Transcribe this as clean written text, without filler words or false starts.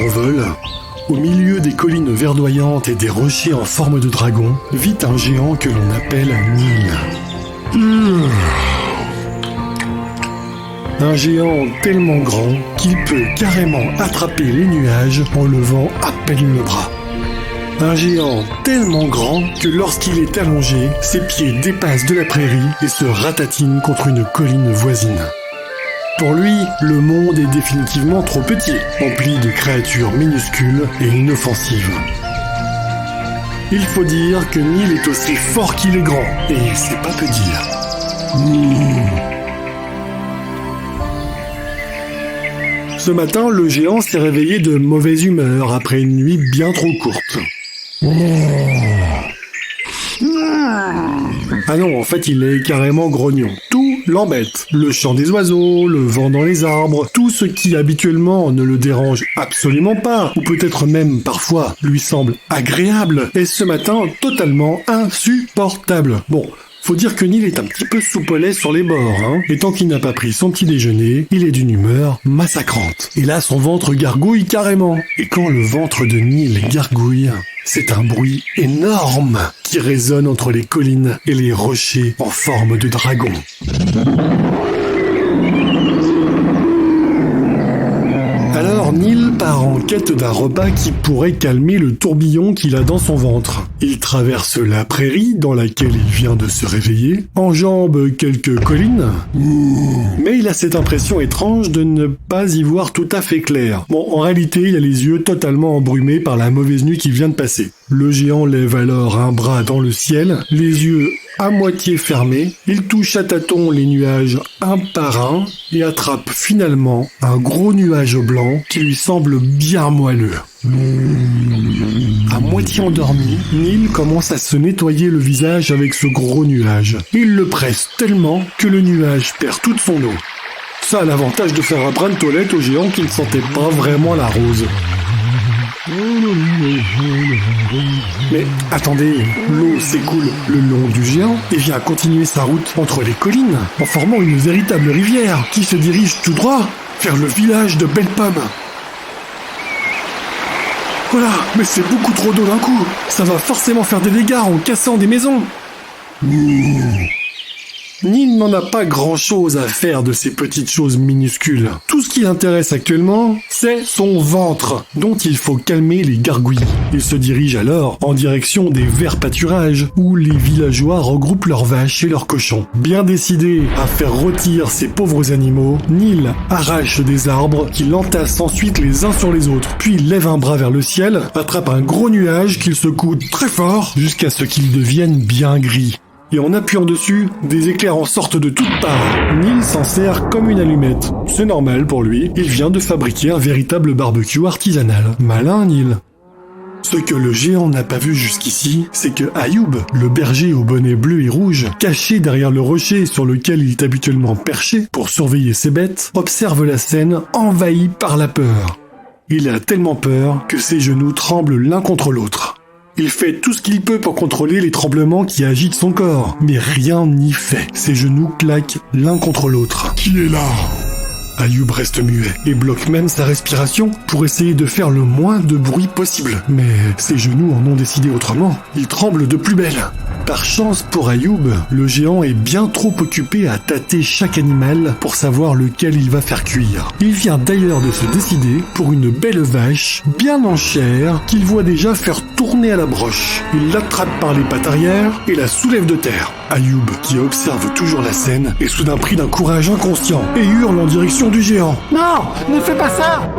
survole, au milieu des collines verdoyantes et des rochers en forme de dragon, vit un géant que l'on appelle Nil. Un géant tellement grand qu'il peut carrément attraper les nuages en levant à peine le bras. Un géant tellement grand que lorsqu'il est allongé, ses pieds dépassent de la prairie et se ratatinent contre une colline voisine. Pour lui, le monde est définitivement trop petit, empli de créatures minuscules et inoffensives. Il faut dire que Nil est aussi fort qu'il est grand, et c'est pas peu dire. Ce matin, le géant s'est réveillé de mauvaise humeur après une nuit bien trop courte. Ah non, en fait, il est carrément grognon. Tout l'embête. Le chant des oiseaux, le vent dans les arbres, tout ce qui habituellement ne le dérange absolument pas, ou peut-être même parfois lui semble agréable, est ce matin totalement insupportable. Bon, faut dire que Nil est un petit peu soupolé sur les bords, hein. Et tant qu'il n'a pas pris son petit déjeuner, il est d'une humeur massacrante. Et là, son ventre gargouille carrément. Et quand le ventre de Nil gargouille, c'est un bruit énorme qui résonne entre les collines et les rochers en forme de dragon. Alors Nil part en quête d'un repas qui pourrait calmer le tourbillon qu'il a dans son ventre. Il traverse la prairie dans laquelle il vient de se réveiller, enjambe quelques collines, mais il a cette impression étrange de ne pas y voir tout à fait clair. Bon, en réalité, il a les yeux totalement embrumés par la mauvaise nuit qui vient de passer. Le géant lève alors un bras dans le ciel, les yeux à moitié fermés, il touche à tâtons les nuages un par un et attrape finalement un gros nuage blanc qui lui semble bien moelleux. À moitié endormi, Nil commence à se nettoyer le visage avec ce gros nuage. Il le presse tellement que le nuage perd toute son eau. Ça a l'avantage de faire un brin de toilette au géant qui ne sentait pas vraiment la rose. Mais attendez, l'eau s'écoule le long du géant et vient continuer sa route entre les collines en formant une véritable rivière qui se dirige tout droit vers le village de Belle-Pomme. Voilà, mais c'est beaucoup trop d'eau d'un coup. Ça va forcément faire des dégâts en cassant des maisons. Nil n'en a pas grand-chose à faire de ces petites choses minuscules. Tout ce qui l'intéresse actuellement, c'est son ventre, dont il faut calmer les gargouilles. Il se dirige alors en direction des verts pâturages, où les villageois regroupent leurs vaches et leurs cochons. Bien décidé à faire rôtir ces pauvres animaux, Nil arrache des arbres qu'il entasse ensuite les uns sur les autres, puis lève un bras vers le ciel, attrape un gros nuage qu'il secoue très fort jusqu'à ce qu'il devienne bien gris. Et en appuyant dessus, des éclairs en sortent de toutes parts. Nil s'en sert comme une allumette. C'est normal pour lui, il vient de fabriquer un véritable barbecue artisanal. Malin Nil. Ce que le géant n'a pas vu jusqu'ici, c'est que Ayoub, le berger au bonnet bleu et rouge, caché derrière le rocher sur lequel il est habituellement perché pour surveiller ses bêtes, observe la scène envahi par la peur. Il a tellement peur que ses genoux tremblent l'un contre l'autre. Il fait tout ce qu'il peut pour contrôler les tremblements qui agitent son corps, mais rien n'y fait. Ses genoux claquent l'un contre l'autre. Qui est là ? Ayoub reste muet et bloque même sa respiration pour essayer de faire le moins de bruit possible. Mais ses genoux en ont décidé autrement. Il tremble de plus belle. Par chance pour Ayoub, le géant est bien trop occupé à tâter chaque animal pour savoir lequel il va faire cuire. Il vient d'ailleurs de se décider pour une belle vache, bien en chair, qu'il voit déjà faire tourner à la broche. Il l'attrape par les pattes arrière et la soulève de terre. Ayoub, qui observe toujours la scène, est soudain pris d'un courage inconscient et hurle en direction du géant. Non, ne fais pas ça!